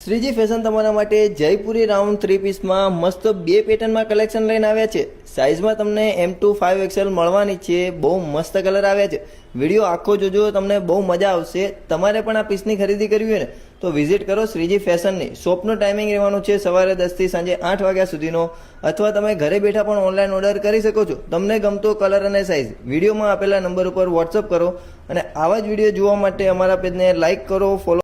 Shriji fashion તમારા માટે Jaipuri round 3 પીસમાં મસ્ત 2 પેટર્નમાં કલેક્શન લઈને આવ્યા છે। સાઇઝમાં તમને M2 5XL મળવાની છે। બહુ મસ્ત કલર આવ્યા છે। વિડીયો આખો જોજો, તમને બહુ મજા આવશે। તમારે પણ આ પીસની ખરીદી કરવી હોય ને તો વિઝિટ કરો શ્રીજી ફેશનની। શોપનો ટાઈમિંગ રહેવાનું છે સવારે 10 થી સાંજે 8 વાગ્યા સુધીનો, અથવા તમે ઘરે બેઠા પણ ઓનલાઈન ઓર્ડર કરી શકો છો। તમને ગમતો કલર અને સાઇઝ વિડીયોમાં આપેલા નંબર ઉપર વોટ્સઅપ કરો, અને આવા જ વિડીયો જોવા માટે અમારા પેજને લાઇક કરો, ફોલો